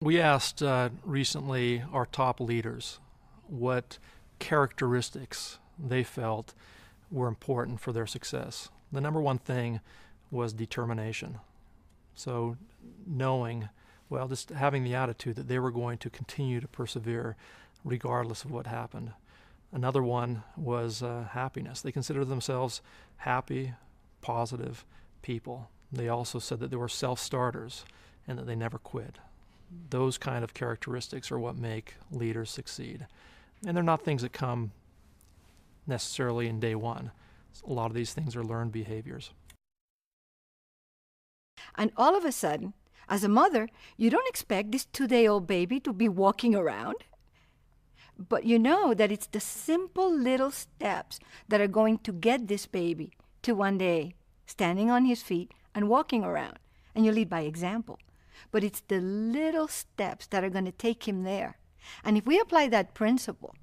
We asked recently our top leaders what characteristics they felt were important for their success. The number one thing was determination. So, knowing, well, just having the attitude that they were going to continue to persevere regardless of what happened. Another one was happiness. They considered themselves happy, positive people. They also said that they were self-starters and that they never quit. Those kind of characteristics are what make leaders succeed. And they're not things that come necessarily in day one. A lot of these things are learned behaviors. And all of a sudden, as a mother, you don't expect this 2-day-old baby to be walking around. But you know that it's the simple little steps that are going to get this baby to one day standing on his feet and walking around. And you lead by example. But it's the little steps that are going to take him there. And if we apply that principle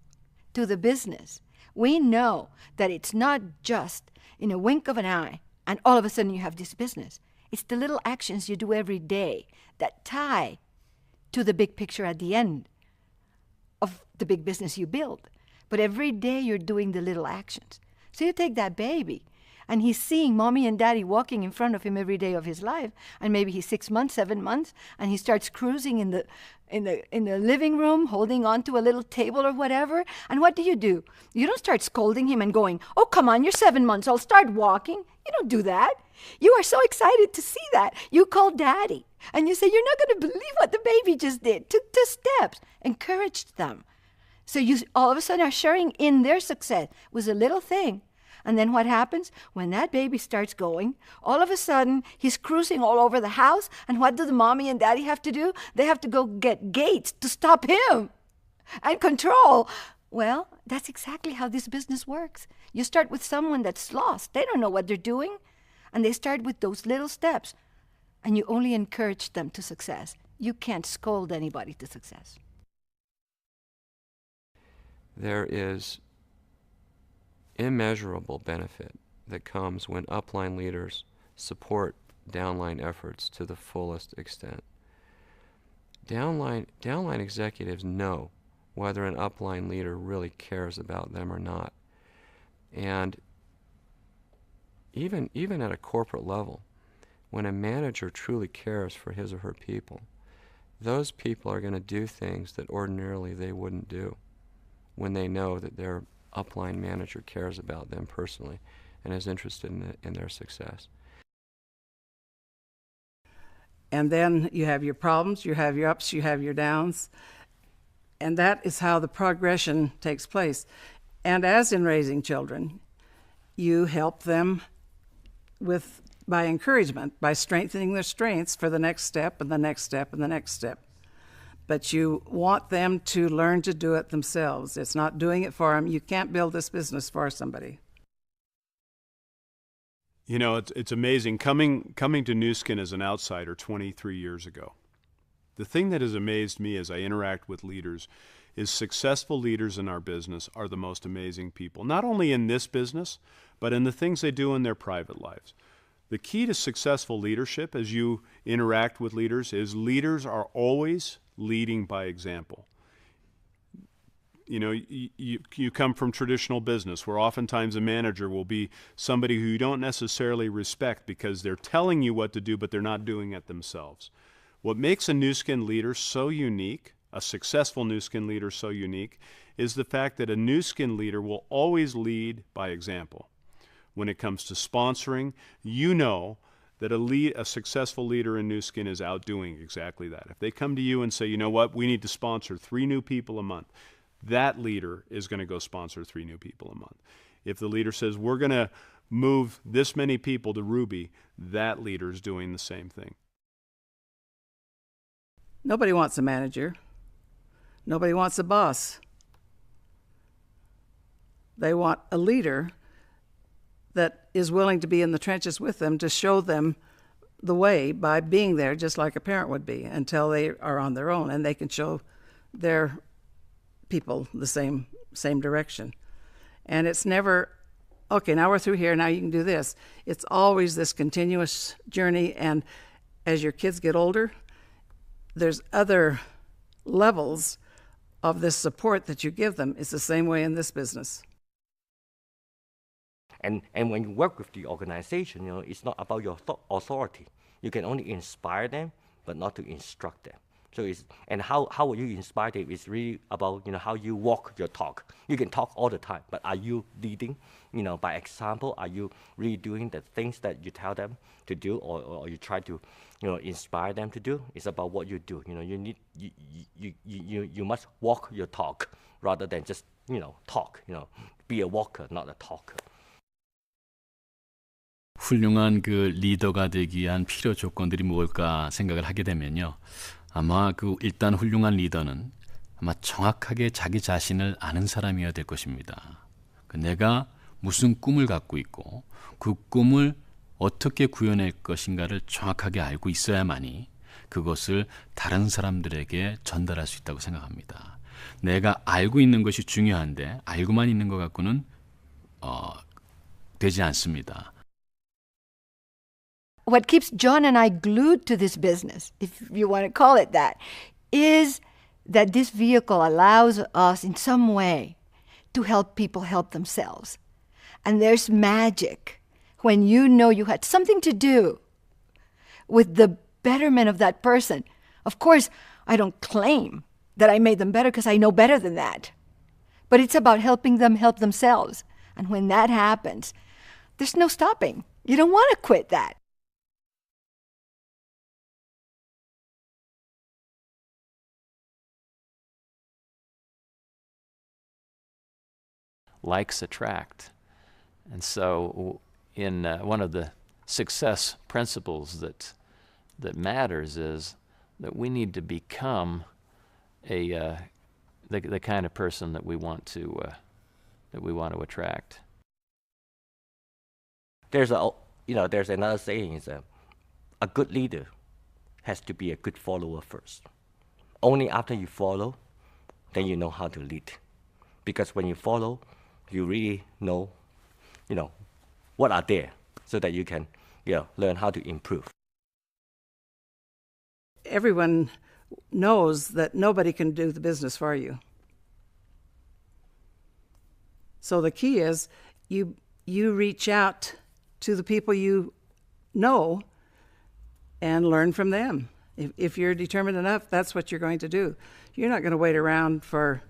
to the business, we know that it's not just in a wink of an eye and all of a sudden you have this business. It's the little actions you do every day that tie to the big picture at the end of the big business you build. But every day you're doing the little actions. So you take that baby, and he's seeing mommy and daddy walking in front of him every day of his life, and maybe he's 6 months, 7 months, and he starts cruising in the living room, holding on to a little table or whatever. And what do? You don't start scolding him and going, "Oh, come on, you're 7 months old, start walking." You don't do that. You are so excited to see that. You call daddy, and you say, "You're not going to believe what the baby just did." Took the steps, encouraged them. So you all of a sudden are sharing in their success with a little thing. And then what happens? When that baby starts going, all of a sudden he's cruising all over the house. And what do the mommy and daddy have to do? They have to go get gates to stop him and control. Well, that's exactly how this business works. You start with someone that's lost. They don't know what they're doing. And they start with those little steps. And you only encourage them to success. You can't scold anybody to success. There is immeasurable benefit that comes when upline leaders support downline efforts to the fullest extent. Downline executives know whether an upline leader really cares about them or not. And even at a corporate level, when a manager truly cares for his or her people, those people are going to do things that ordinarily they wouldn't do when they know that their upline manager cares about them personally and is interested in their success. And then you have your problems, you have your ups, you have your downs, and that is how the progression takes place. And as in raising children, you help them by encouragement, by strengthening their strengths for the next step and the next step and the next step. But you want them to learn to do it themselves. It's not doing it for them. You can't build this business for somebody. You know, it's amazing. Coming to Nu Skin as an outsider 23 years ago, the thing that has amazed me as I interact with leaders is successful leaders in our business are the most amazing people, not only in this business, but in the things they do in their private lives. The key to successful leadership as you interact with leaders is leaders are always leading by example. You know, you come from traditional business where oftentimes a manager will be somebody who you don't necessarily respect because they're telling you what to do, but they're not doing it themselves. What makes a Nu Skin leader so unique, a successful Nu Skin leader so unique, is the fact that a Nu Skin leader will always lead by example. When it comes to sponsoring, you know that a successful leader in Nu Skin is out doing exactly that. If they come to you and say, you know what, we need to sponsor 3 new people a month, that leader is going to go sponsor 3 new people a month. If the leader says, we're going to move this many people to Ruby, that leader is doing the same thing. Nobody wants a manager. Nobody wants a boss. They want a leader that is willing to be in the trenches with them to show them the way by being there just like a parent would be until they are on their own and they can show their people the same direction. And it's never, okay, now we're through here, now you can do this. It's always this continuous journey, and as your kids get older, there's other levels of this support that you give them. It's the same way in this business. And when you work with the organization, it's not about your authority. You can only inspire them, but not to instruct them. So and how will you inspire them? It's really about how you walk your talk. You can talk all the time, but are you leading? By example, are you really doing the things that you tell them to do, or you try to inspire them to do? It's about what you do. You must walk your talk rather than just talk. Be a walker, not a talker. 훌륭한 그 리더가 되기 위한 필요 조건들이 뭘까 생각을 하게 되면요. 아마 일단 훌륭한 리더는 아마 정확하게 자기 자신을 아는 사람이어야 될 것입니다. 내가 무슨 꿈을 갖고 있고 그 꿈을 어떻게 구현할 것인가를 정확하게 알고 있어야만이 그것을 다른 사람들에게 전달할 수 있다고 생각합니다. 내가 알고 있는 것이 중요한데 알고만 있는 것 갖고는 되지 않습니다. What keeps John and I glued to this business, if you want to call it that, is that this vehicle allows us in some way to help people help themselves. And there's magic when you know you had something to do with the betterment of that person. Of course, I don't claim that I made them better because I know better than that. But it's about helping them help themselves. And when that happens, there's no stopping. You don't want to quit that. Likes attract. And so in one of the success principles that matters is that we need to become the kind of person that we want to attract. There's another saying is a good leader has to be a good follower first. Only after you follow, then you know how to lead. Because when you follow, you really know, what are there, so that you can, learn how to improve. Everyone knows that nobody can do the business for you. So the key is you reach out to the people you know and learn from them. If you're determined enough, that's what you're going to do. You're not going to wait around for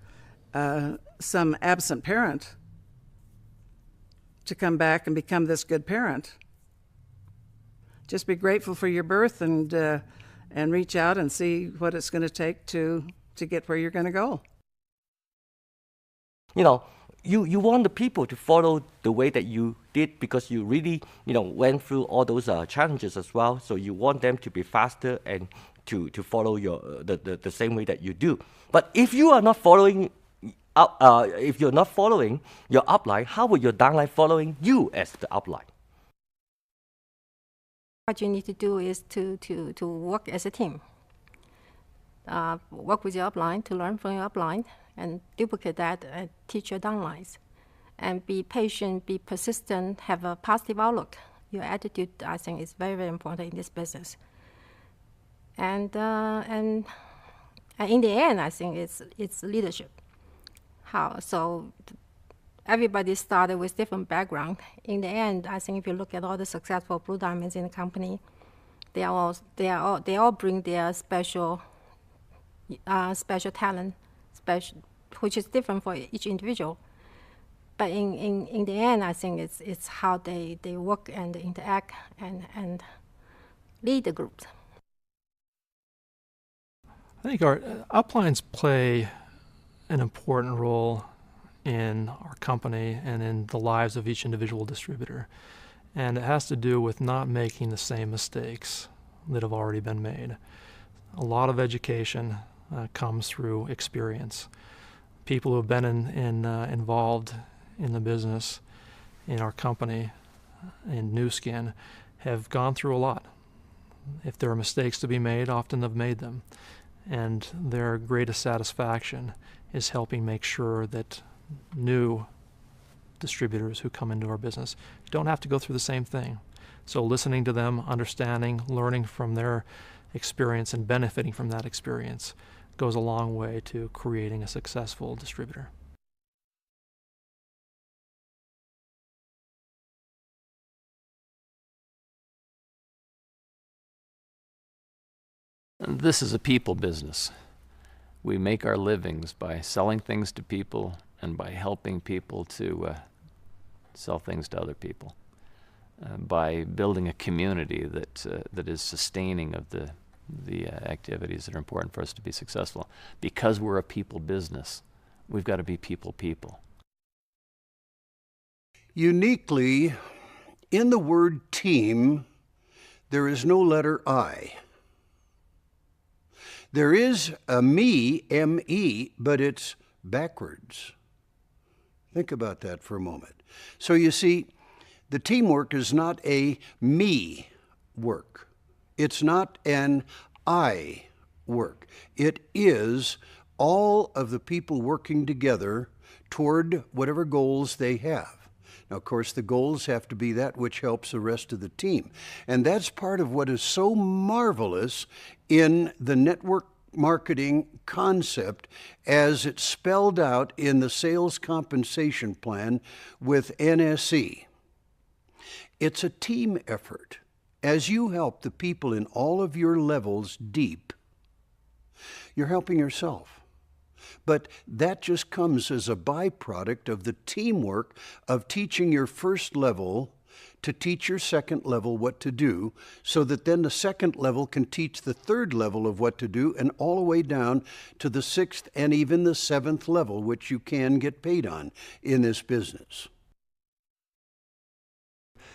some absent parent to come back and become this good parent. Just be grateful for your birth and reach out and see what it's going to take to get where you're going to go. You want the people to follow the way that you did because you really, went through all those challenges as well. So you want them to be faster and to follow the same way that you do. But if you are not following if you're not following your upline, how will your downline following you as the upline? What you need to do is to work as a team. Work with your upline to learn from your upline and duplicate that and teach your downlines. And be patient, be persistent, have a positive outlook. Your attitude, I think, is very, very important in this business. And in the end, I think it's leadership. So everybody started with different background. In the end, I think if you look at all the successful Blue Diamonds in the company, they all bring their special talent, which is different for each individual. But in the end, I think it's how they work and interact and lead the groups. I think our uplines play an important role in our company and in the lives of each individual distributor. And it has to do with not making the same mistakes that have already been made. A lot of education comes through experience. People who have been involved in the business, in our company, in Nu Skin, have gone through a lot. If there are mistakes to be made, often they've made them. And their greatest satisfaction is helping make sure that new distributors who come into our business don't have to go through the same thing. So listening to them, understanding, learning from their experience and benefiting from that experience goes a long way to creating a successful distributor. This is a people business. We make our livings by selling things to people and by helping people to sell things to other people, by building a community that is sustaining of the activities that are important for us to be successful. Because we're a people business, we've got to be people. Uniquely, in the word team, there is no letter I. There is a me, M-E, but it's backwards. Think about that for a moment. So you see, the teamwork is not a me work. It's not an I work. It is all of the people working together toward whatever goals they have. Now, of course, the goals have to be that which helps the rest of the team. And that's part of what is so marvelous in the network marketing concept as it's spelled out in the sales compensation plan with NSE. It's a team effort. As you help the people in all of your levels deep, you're helping yourself. But that just comes as a byproduct of the teamwork of teaching your first level to teach your second level what to do, so that then the second level can teach the third level of what to do, and all the way down to the sixth and even the seventh level, which you can get paid on in this business.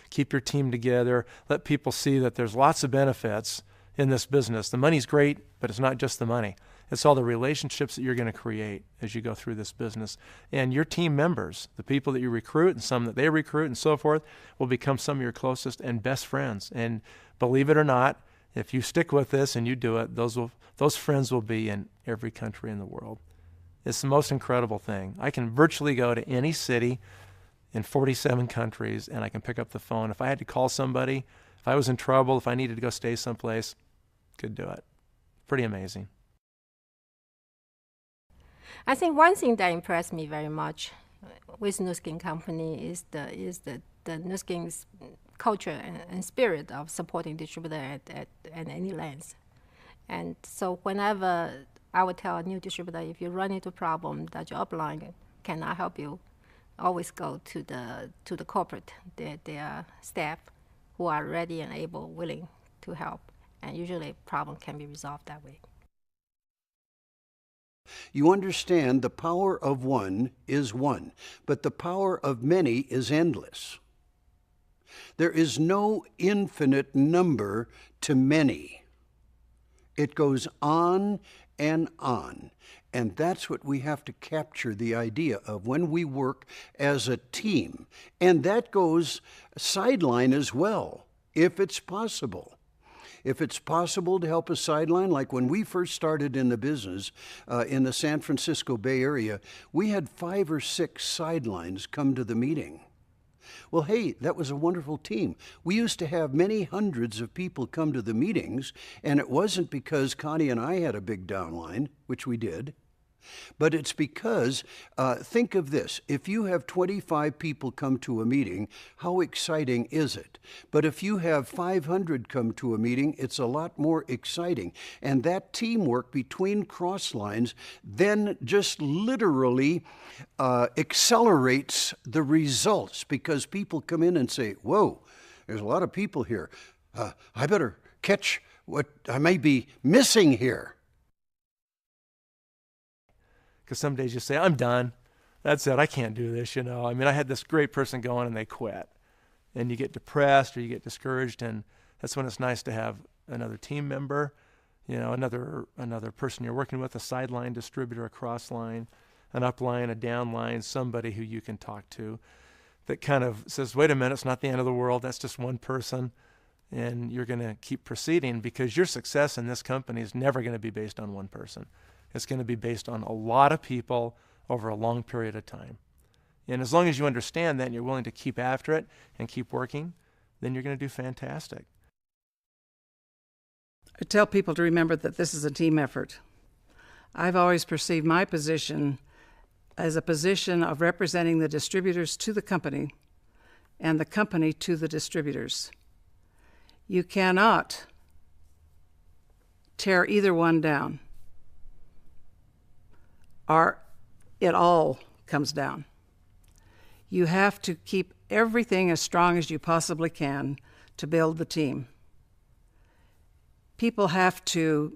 Keep your team together. Let people see that there's lots of benefits in this business. The money's great, but it's not just the money. It's all the relationships that you're going to create as you go through this business. And your team members, the people that you recruit and some that they recruit and so forth, will become some of your closest and best friends. And believe it or not, if you stick with this and you do it, those friends will be in every country in the world. It's the most incredible thing. I can virtually go to any city in 47 countries, and I can pick up the phone. If I had to call somebody, if I was in trouble, if I needed to go stay someplace, could do it. Pretty amazing. I think one thing that impressed me very much with Nu Skin Company is the Nu Skin's culture and spirit of supporting distributor at any length. And so whenever I would tell a new distributor, if you run into a problem that your upline cannot help you, always go to the corporate, their staff who are ready and able, willing to help. And usually problem can be resolved that way. You understand the power of one is one, but the power of many is endless. There is no infinite number to many. It goes on and on. And that's what we have to capture the idea of when we work as a team. And that goes sideline as well, if it's possible. If it's possible to help a sideline, like when we first started in the business in the San Francisco Bay Area, we had 5 or 6 sidelines come to the meeting. Well, hey, that was a wonderful team. We used to have many hundreds of people come to the meetings, and it wasn't because Connie and I had a big downline, which we did. But it's because, think of this, if you have 25 people come to a meeting, how exciting is it? But if you have 500 come to a meeting, it's a lot more exciting. And that teamwork between cross lines then just literally accelerates the results, because people come in and say, whoa, there's a lot of people here. I better catch what I may be missing here. Because some days you say, I'm done. That's it. I can't do this, you know. I mean, I had this great person going and they quit. And you get depressed or you get discouraged, and that's when it's nice to have another team member, you know, another person you're working with, a sideline distributor, a cross line, an upline, a downline, somebody who you can talk to that kind of says, wait a minute, it's not the end of the world. That's just one person. And you're going to keep proceeding, because your success in this company is never going to be based on one person. It's going to be based on a lot of people over a long period of time. And as long as you understand that and you're willing to keep after it and keep working, then you're going to do fantastic. I tell people to remember that this is a team effort. I've always perceived my position as a position of representing the distributors to the company and the company to the distributors. You cannot tear either one down, or it all comes down. You have to keep everything as strong as you possibly can to build the team. People have to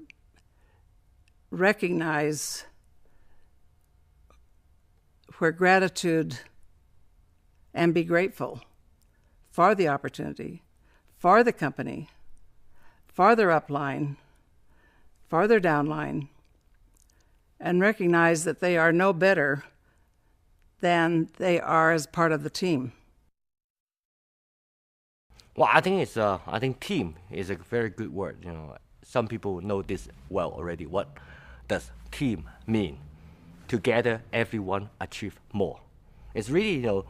recognize where gratitude and be grateful for the opportunity, for the company, for their upline, for their downline, and recognize that they are no better than they are as part of the team. Well, I think team is a very good word. You know, some people know this well already. What does team mean? Together, everyone achieve more. It's really, you know,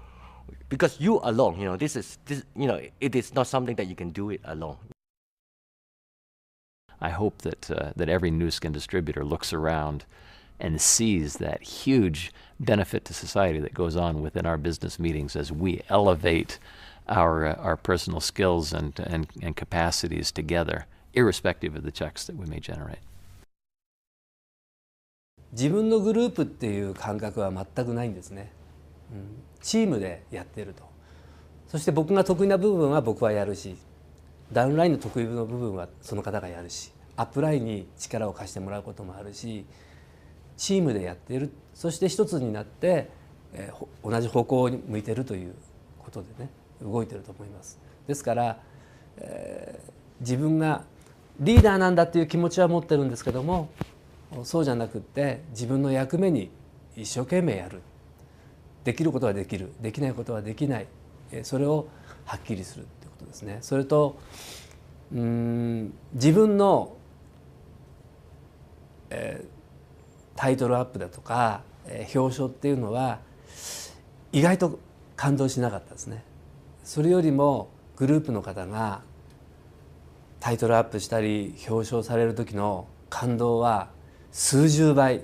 because you alone, you know, it is not something that you can do it alone. I hope that that every Nu Skin distributor looks around and sees that huge benefit to society that goes on within our business meetings as we elevate our personal skills and capacities together, irrespective of the checks that we may generate. 自分のグループっていう感覚は全くないんですね。チームでやっていると。そして僕が得意な部分は僕はやるし、ダウンラインの得意の部分はその方がやるし、アップラインに力を貸してもらうこともあるし、チームでやっている。そして一つになって、同じ方向に向いているということでね、動いていると思います。ですから、自分がリーダーなんだっていう気持ちは持ってるんですけども、そうじゃなくって自分の役目に一生懸命やる。できることはできる、できないことはできない、それをはっきりするってことですね。それと自分の、タイトルアップだとか、表彰っていうのは意外と感動しなかったですね。それよりもグループの方がタイトルアップしたり表彰される時の感動は数十倍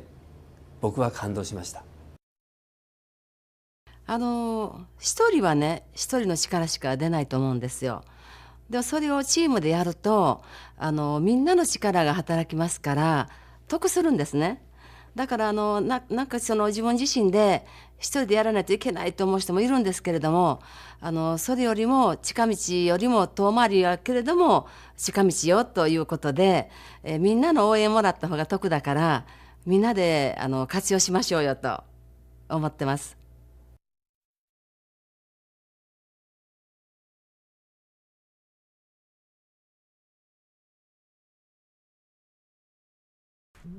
僕は感動しました。一人はね、一人の力しか出ないと思うんですよ。でもそれをチームでやるとみんなの力が働きますから得するんですね。だからなんか自分自身で一人でやらないといけないと思う人もいるんですけれども、それよりも近道よりも遠回りやけれども近道よということで、みんなの応援もらった方が得だからみんなで活用しましょうよと思ってます。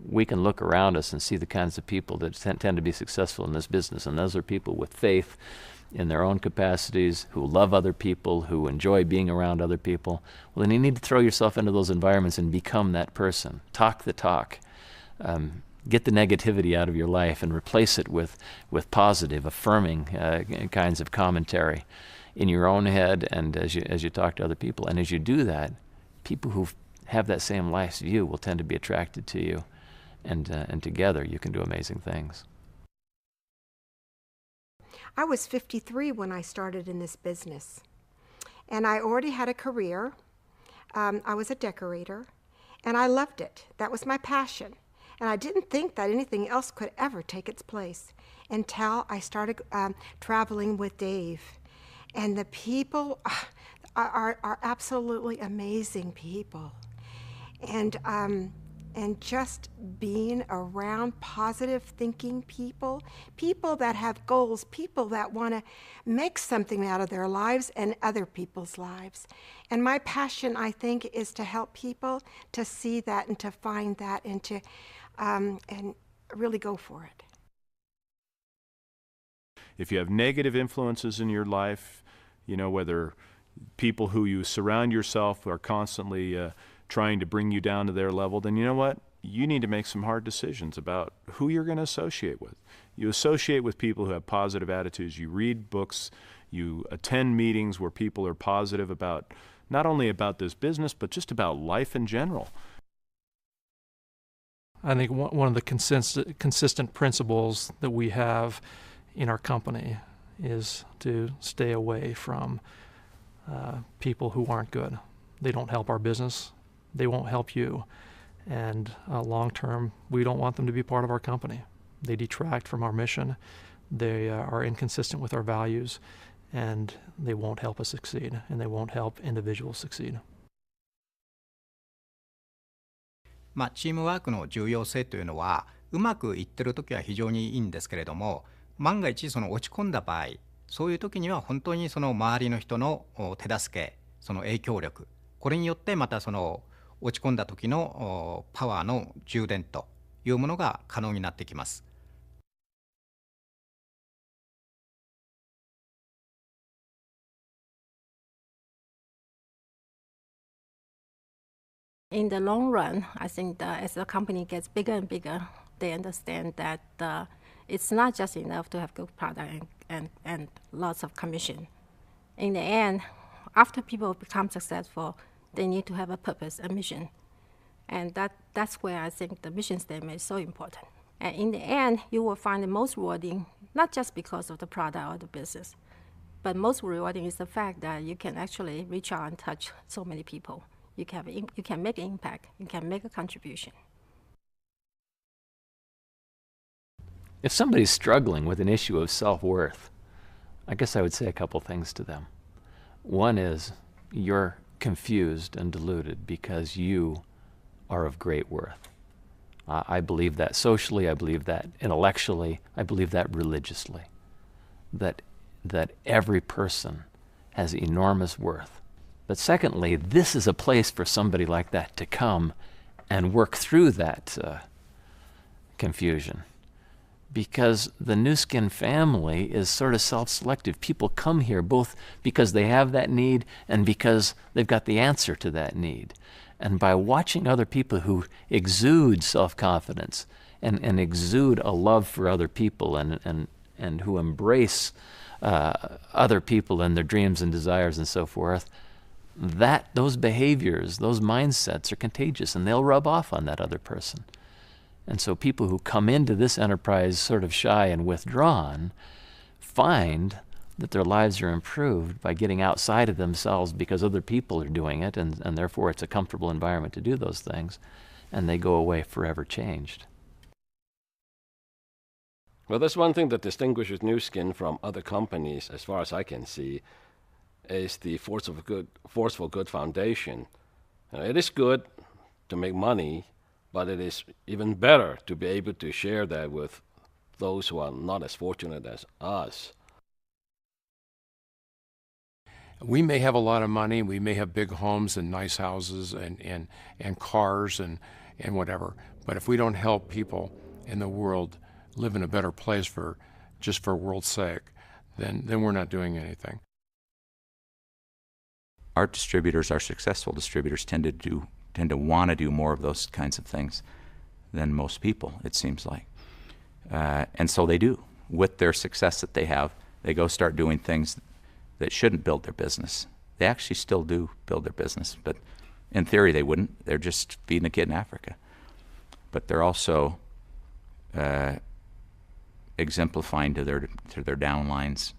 We can look around us and see the kinds of people that tend to be successful in this business, and those are people with faith in their own capacities, who love other people, who enjoy being around other people. Well, then you need to throw yourself into those environments and become that person. Talk the talk. Get the negativity out of your life and replace it with positive, affirming kinds of commentary in your own head and as you talk to other people. And as you do that, people who have that same life's view will tend to be attracted to you. And together you can do amazing things. I was 53 when I started in this business, and I already had a career. I was a decorator, and I loved it. That was my passion, and I didn't think that anything else could ever take its place until I started traveling with Dave. And the people are absolutely amazing people. And just being around positive thinking people that have goals, people that want to make something out of their lives and other people's lives. And my passion, I think, is to help people to see that and to find that and to and really go for it. If you have negative influences in your life, you know, whether people who you surround yourself are constantly trying to bring you down to their level, then you know what? You need to make some hard decisions about who you're going to associate with. You associate with people who have positive attitudes. You read books. You attend meetings where people are positive about not only about this business, but just about life in general. I think one of the consistent principles that we have in our company is to stay away from people who aren't good. They don't help our business. They won't help you. And long term, we don't want them to be part of our company. They detract from our mission. They are inconsistent with our values, and they won't help us succeed, and they won't help individuals succeed. チームワークの重要性というのはうまくいってる時は非常にいいんですけれども、万が一その落ち込んだ場合、そういう時には本当にその周りの人の手助け、その影響力、これによってまたその落ち込んだ時のパワーの充電というものが可能になってきます。In the long run, I think that as the company gets bigger and bigger, they understand that it's not just enough to have good product and lots of commission. In the end, after people become successful, they need to have a purpose, a mission. And that's where I think the mission statement is so important. And in the end, you will find the most rewarding, not just because of the product or the business, but most rewarding is the fact that you can actually reach out and touch so many people. You can make an impact. You can make a contribution. If somebody's struggling with an issue of self-worth, I guess I would say a couple things to them. One is, you're confused and deluded because you are of great worth. I believe that socially, I believe that intellectually, I believe that religiously. That every person has enormous worth. But secondly, this is a place for somebody like that to come and work through that confusion. Because the Nu Skin family is sort of self-selective. People come here both because they have that need and because they've got the answer to that need. And by watching other people who exude self-confidence and exude a love for other people and who embrace other people and their dreams and desires and so forth, those behaviors, those mindsets are contagious, and they'll rub off on that other person. And so people who come into this enterprise sort of shy and withdrawn find that their lives are improved by getting outside of themselves because other people are doing it, and therefore it's a comfortable environment to do those things, and they go away forever changed. Well, that's one thing that distinguishes Nu Skin from other companies, as far as I can see, is the forceful good foundation. It is good to make money, but it is even better to be able to share that with those who are not as fortunate as us. We may have a lot of money, we may have big homes and nice houses and cars and whatever, but if we don't help people in the world live in a better place just for world's sake, then we're not doing anything. Our distributors, our successful distributors, tend to want to do more of those kinds of things than most people, it seems like. And so they do. With their success that they have, they go start doing things that shouldn't build their business. They actually still do build their business, but in theory they wouldn't. They're just feeding a kid in Africa. But they're also exemplifying to their downlines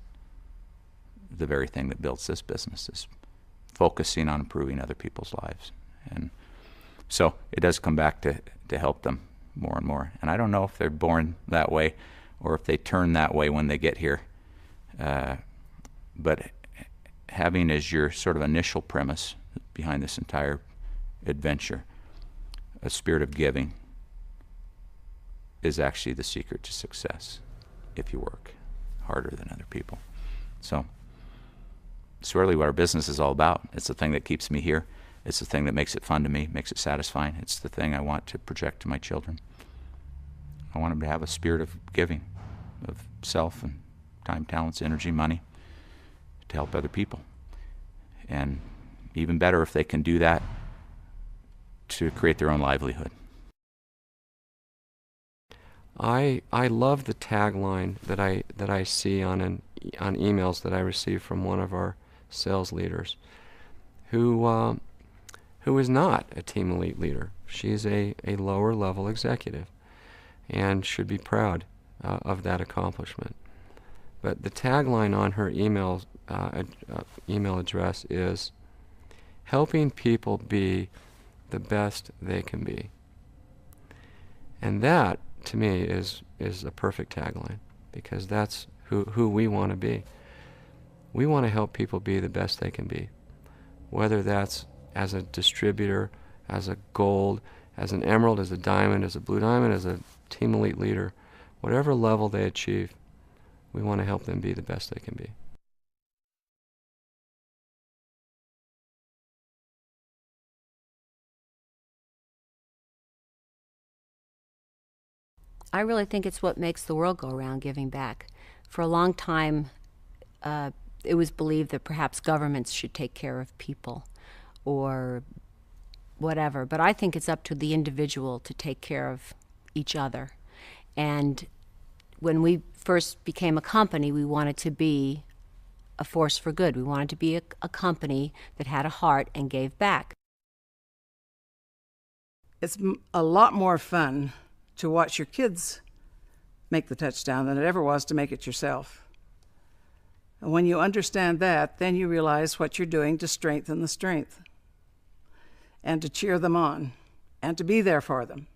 the very thing that builds this business, is focusing on improving other people's lives. And so it does come back to help them more and more. And I don't know if they're born that way or if they turn that way when they get here. But having as your sort of initial premise behind this entire adventure a spirit of giving is actually the secret to success if you work harder than other people. So it's really what our business is all about. It's the thing that keeps me here. It's the thing that makes it fun to me, makes it satisfying. It's the thing I want to project to my children. I want them to have a spirit of giving, of self and time, talents, energy, money, to help other people. And even better if they can do that to create their own livelihood. I love the tagline that I see on emails that I receive from one of our sales leaders, who who is not a team elite leader. She's a lower level executive and should be proud of that accomplishment. But the tagline on her email address is helping people be the best they can be. And that, to me, is a perfect tagline, because that's who we want to be. We want to help people be the best they can be, whether that's as a distributor, as a gold, as an emerald, as a diamond, as a blue diamond, as a team elite leader. Whatever level they achieve, we want to help them be the best they can be. I really think it's what makes the world go around, giving back. For a long time, it was believed that perhaps governments should take care of people or whatever, but I think it's up to the individual to take care of each other. And when we first became a company, we wanted to be a force for good. We wanted to be a company that had a heart and gave back. It's a lot more fun to watch your kids make the touchdown than it ever was to make it yourself. And when you understand that, then you realize what you're doing to strengthen the strength and to cheer them on and to be there for them,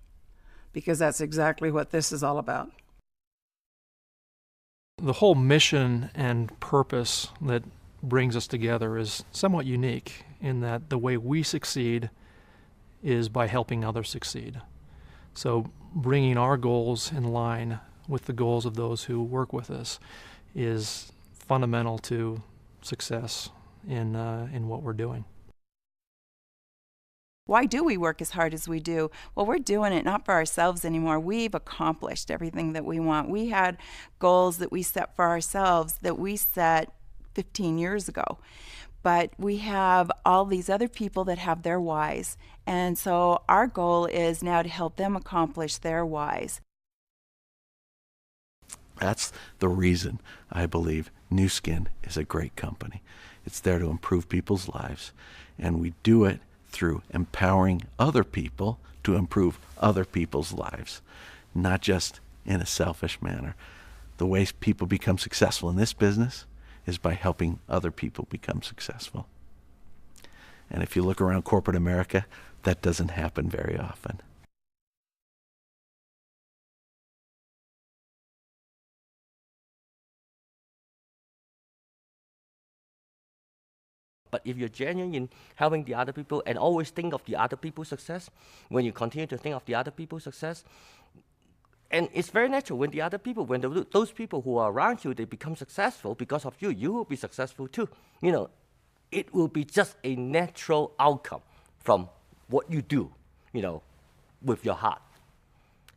because that's exactly what this is all about. The whole mission and purpose that brings us together is somewhat unique in that the way we succeed is by helping others succeed. So bringing our goals in line with the goals of those who work with us is fundamental to success in what we're doing. Why do we work as hard as we do? Well, we're doing it not for ourselves anymore. We've accomplished everything that we want. We had goals that we set for ourselves that we set 15 years ago. But we have all these other people that have their whys. And so our goal is now to help them accomplish their whys. That's the reason I believe Nu Skin is a great company. It's there to improve people's lives, and we do it through empowering other people to improve other people's lives, not just in a selfish manner. The way people become successful in this business is by helping other people become successful. And if you look around corporate America, that doesn't happen very often. But if you're genuine in helping the other people and always think of the other people's success, when you continue to think of the other people's success, and it's very natural when the other people, when those people who are around you, they become successful because of you, you will be successful too. You know, it will be just a natural outcome from what you do, you know, with your heart,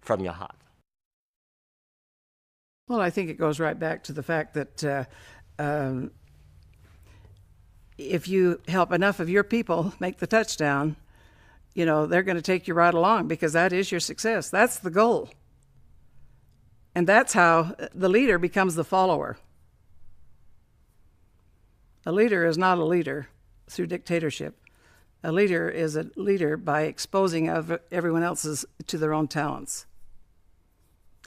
from your heart. Well, I think it goes right back to the fact that if you help enough of your people make the touchdown, you know, they're going to take you right along, because that is your success. That's the goal. And that's how the leader becomes the follower. A leader is not a leader through dictatorship. A leader is a leader by exposing everyone else's to their own talents.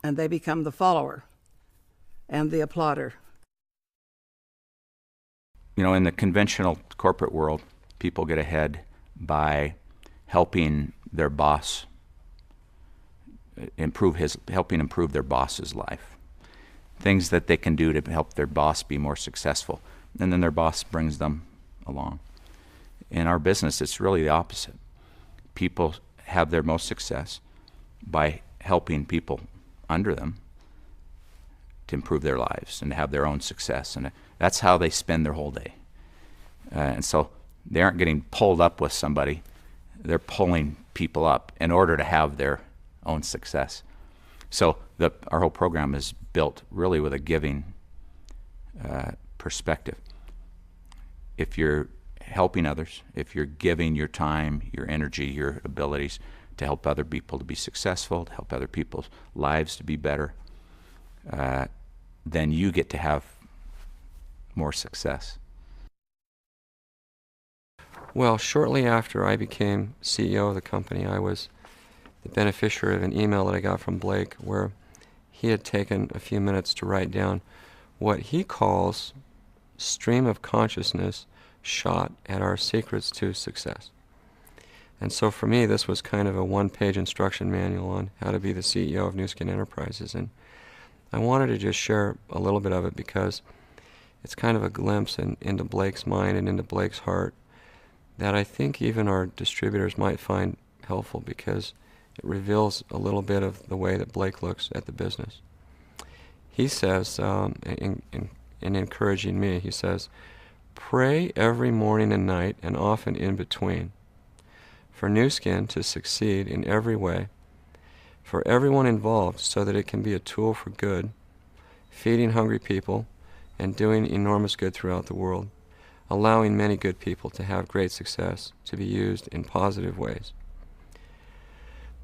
And they become the follower and the applauder. You know, in the conventional corporate world, people get ahead by helping their boss helping improve their boss's life. Things that they can do to help their boss be more successful. And then their boss brings them along. In our business, it's really the opposite. People have their most success by helping people under them to improve their lives and to have their own success. And that's how they spend their whole day. And so they aren't getting pulled up with somebody. They're pulling people up in order to have their own success. So our whole program is built really with a giving perspective. If you're helping others, if you're giving your time, your energy, your abilities to help other people to be successful, to help other people's lives to be better, then you get to have more success. Well, shortly after I became CEO of the company, I was the beneficiary of an email that I got from Blake where he had taken a few minutes to write down what he calls stream of consciousness shot at our secrets to success. And so for me, this was kind of a one-page instruction manual on how to be the CEO of Nu Skin Enterprises. And I wanted to just share a little bit of it because it's kind of a glimpse into Blake's mind and into Blake's heart that I think even our distributors might find helpful because it reveals a little bit of the way that Blake looks at the business. He says, in encouraging me, he says, pray every morning and night and often in between for Nu Skin to succeed in every way, for everyone involved so that it can be a tool for good, feeding hungry people and doing enormous good throughout the world, allowing many good people to have great success to be used in positive ways.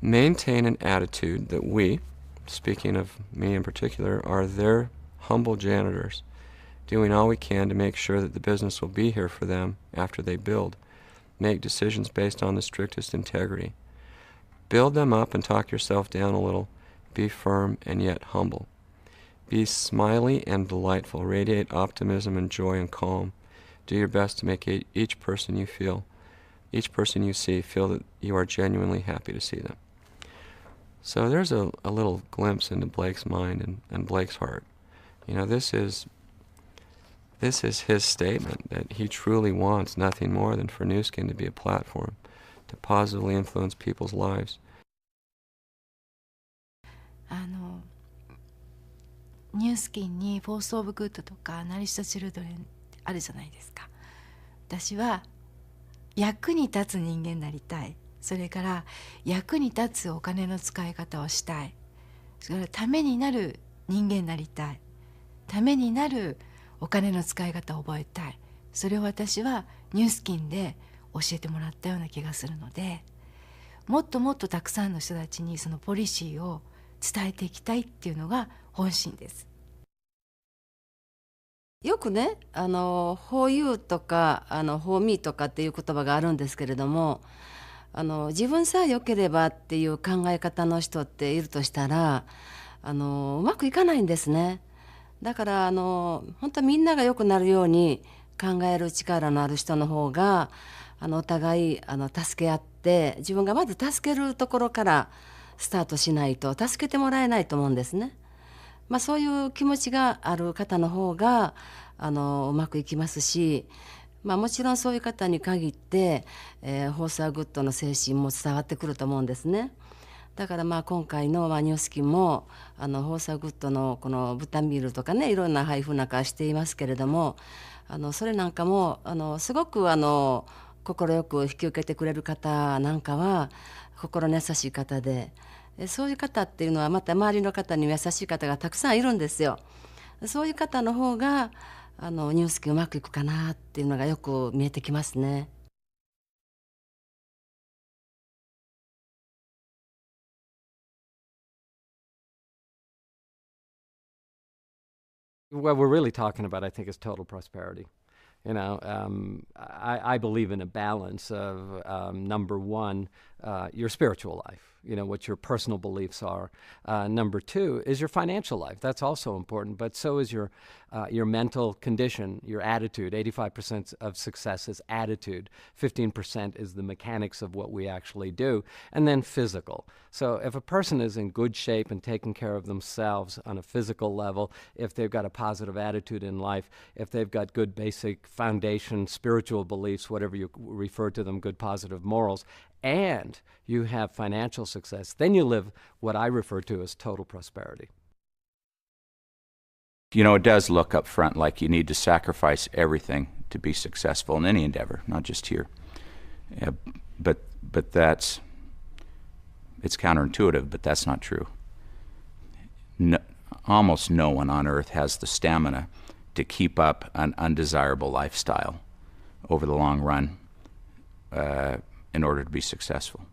Maintain an attitude that we, speaking of me in particular, are their humble janitors, doing all we can to make sure that the business will be here for them after they build. Make decisions based on the strictest integrity. Build them up and talk yourself down a little. Be firm and yet humble. Be smiley and delightful. Radiate optimism and joy and calm. Do your best to make each person you see, feel that you are genuinely happy to see them. So there's a little glimpse into Blake's mind and Blake's heart. You know, this is his statement that he truly wants nothing more than for Nu Skin to be a platform to positively influence people's lives. ニュースキンにフォースオブグッドとかナリッシュチルドレンあるじゃないですか。私は役に立つ人間になりたい。それから役に立つお金の使い方をしたい。それからためになる人間になりたい。ためになるお金の使い方を覚えたい。それを私はニュースキンで教えてもらったような気がするので、もっともっとたくさんの人たちにそのポリシーを伝えていきたいっていうのが本心です。よくね、for you とかfor me とかっていう言葉があるんですけれども、自分さえ良ければっていう考え方の人っているとしたら、うまくいかないんですね。だから本当はみんなが良くなるように考える力のある人の方がお互い助け合って、自分がまず助けるところからスタートしないと助けてもらえないと思うんですね。そういう気持ちがある方の方がうまくいきますし、もちろんそういう方に限って、ホースアグッドの精神も伝わってくると思うんですね。だから今回のニュースキンもホースアグッドのこの豚ミールとかね、いろんな配布なんかしていますけれども、それなんかもすごく快く引き受けてくれる方なんかは心の優しい方で、そういう方っていうのはまた周りの方に優しい方がたくさんいるんですよ。そういう方の方がニュースキンうまくいくかなっていうのがよく見えてきますね。What we're really talking about, I think, is total prosperity. You know, I believe in a balance of number one, your spiritual life. You know, what your personal beliefs are. Number two is your financial life. That's also important, but so is your mental condition, your attitude. 85% of success is attitude. 15% is the mechanics of what we actually do. And then physical. So if a person is in good shape and taking care of themselves on a physical level, if they've got a positive attitude in life, if they've got good basic foundation, spiritual beliefs, whatever you refer to them, good positive morals, and you have financial success, then you live what I refer to as total prosperity. You know, it does look up front like you need to sacrifice everything to be successful in any endeavor, not just here. But it's counterintuitive, but that's not true. Almost no one on earth has the stamina to keep up an undesirable lifestyle over the long run in order to be successful.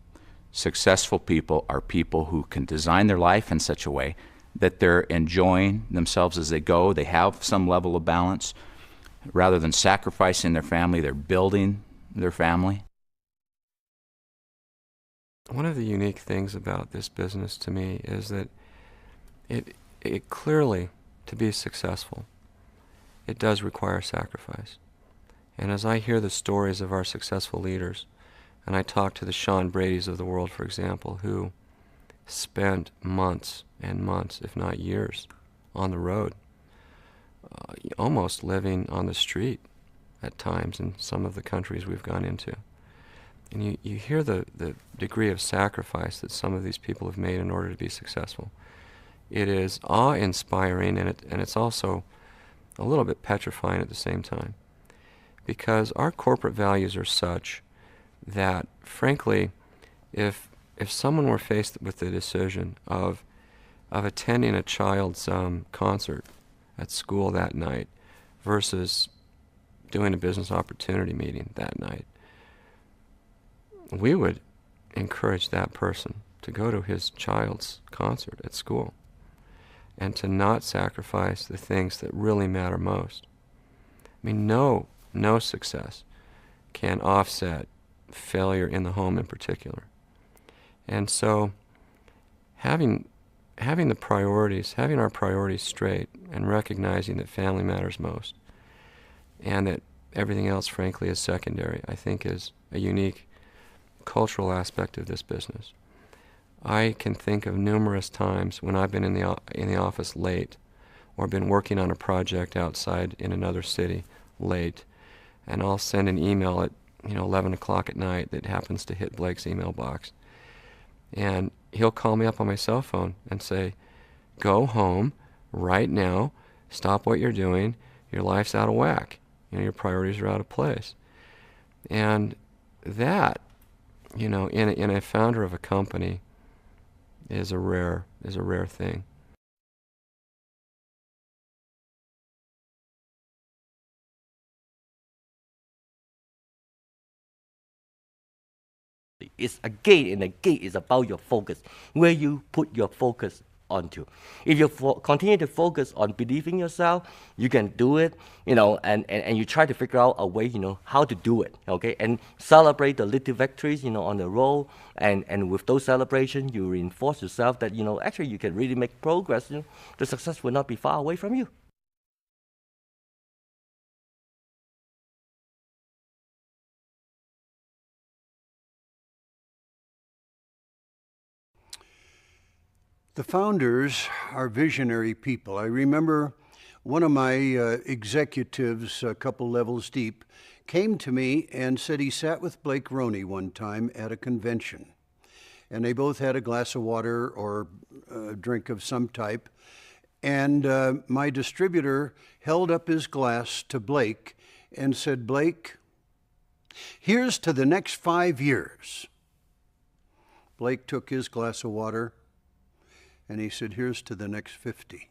Successful people are people who can design their life in such a way that they're enjoying themselves as they go. They have some level of balance. Rather than sacrificing their family, they're building their family? One of the unique things about this business to me is that it clearly, to be successful, it does require sacrifice. And as I hear the stories of our successful leaders, and I talk to the Sean Bradys of the world, for example, who spent months and months, if not years, on the road, almost living on the street at times in some of the countries we've gone into. And you hear the degree of sacrifice that some of these people have made in order to be successful. It is awe-inspiring, and it's also a little bit petrifying at the same time, because our corporate values are such that, frankly, if someone were faced with the decision of attending a child's concert at school that night versus doing a business opportunity meeting that night, we would encourage that person to go to his child's concert at school and to not sacrifice the things that really matter most. I mean, no success can offset failure in the home in particular. And so having our priorities straight and recognizing that family matters most and that everything else, frankly, is secondary, I think is a unique cultural aspect of this business. I can think of numerous times when I've been in the office late or been working on a project outside in another city late, and I'll send an email at 11 o'clock at night that happens to hit Blake's email box. And he'll call me up on my cell phone and say, go home right now, stop what you're doing, your life's out of whack, your priorities are out of place. And that, in a founder of a company is a rare thing. It's a gate, and the gate is about your focus, where you put your focus onto. If you continue to focus on believing yourself, you can do it, and you try to figure out a way, how to do it, okay? And celebrate the little victories, on the road, and with those celebrations, you reinforce yourself that, actually you can really make progress, the success will not be far away from you. The founders are visionary people. I remember one of my executives, a couple levels deep, came to me and said he sat with Blake Roney one time at a convention. And they both had a glass of water or a drink of some type. And my distributor held up his glass to Blake and said, Blake, here's to the next 5 years. Blake took his glass of water and he said, here's to the next 50.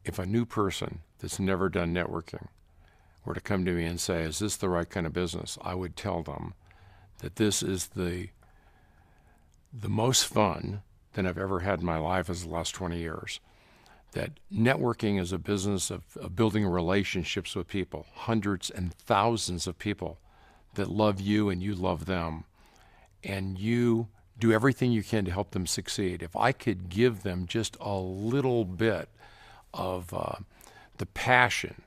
If a new person that's never done networking were to come to me and say, is this the right kind of business? I would tell them that this is the most fun that I've ever had in my life as the last 20 years. That networking is a business of building relationships with people, hundreds and thousands of people that love you and you love them. And you do everything you can to help them succeed. If I could give them just a little bit of the passion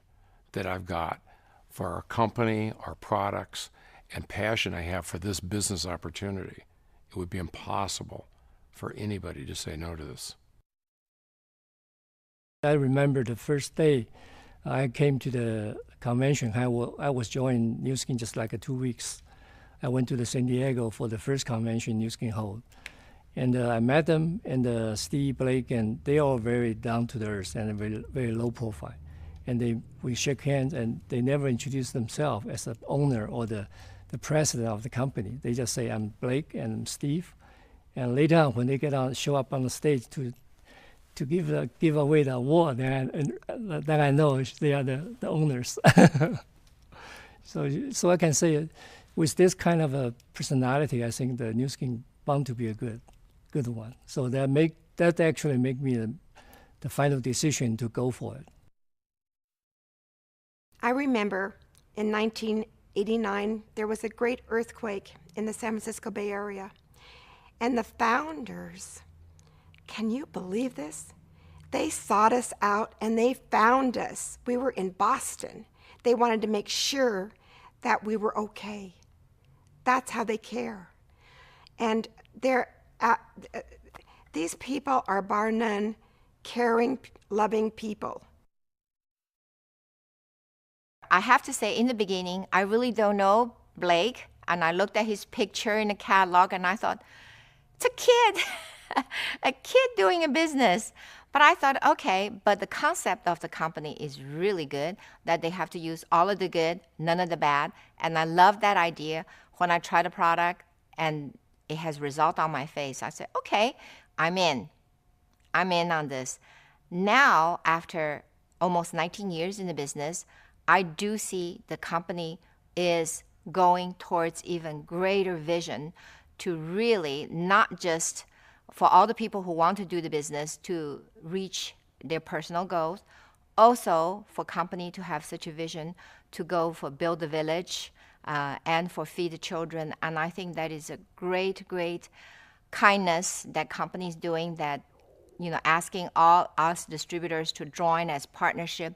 that I've got for our company, our products, and passion I have for this business opportunity, it would be impossible for anybody to say no to this. I remember the first day I came to the convention. I was joining Nu Skin just like 2 weeks. I went to San Diego for the first convention Nu Skin hold. And I met them, and Steve, Blake, and they are very down to the earth and very, very low profile. And we shook hands, and they never introduced themselves as the owner or the president of the company. They just say, I'm Blake and I'm Steve. And later on, when they show up on the stage to give away the award, then I know they are the owners. So I can say, with this kind of a personality, I think the Nu Skin bound to be a good one. So that actually make me the final decision to go for it. I remember in 1989, there was a great earthquake in the San Francisco Bay Area. And the founders, can you believe this? They sought us out and they found us. We were in Boston. They wanted to make sure that we were okay. That's how they care. And these people are bar none caring, loving people. I have to say, in the beginning, I really don't know Blake, and I looked at his picture in the catalog and I thought, it's a kid, a kid doing a business. But I thought, okay, but the concept of the company is really good, that they have to use all of the good, none of the bad. And I love that idea. When I try the product and it has result on my face, I said, okay, I'm in. I'm in on this. Now, after almost 19 years in the business, I do see the company is going towards even greater vision to really not just for all the people who want to do the business to reach their personal goals, also for company to have such a vision to go for build a village and for feed the children. And I think that is a great, great kindness that company is doing, that, you know, asking all us distributors to join as partnership.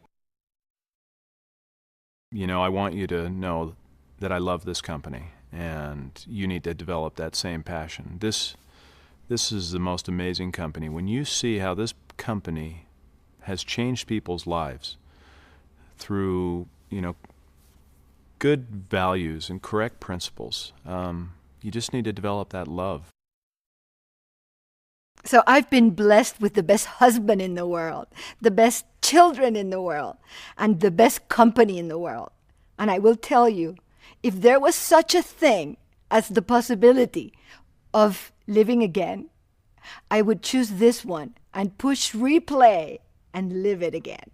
You know, I want you to know that I love this company, and you need to develop that same passion. This is the most amazing company. When you see how this company has changed people's lives through, you know, good values and correct principles, you just need to develop that love. So I've been blessed with the best husband in the world, the best children in the world, and the best company in the world. And I will tell you, if there was such a thing as the possibility of living again, I would choose this one and push replay and live it again.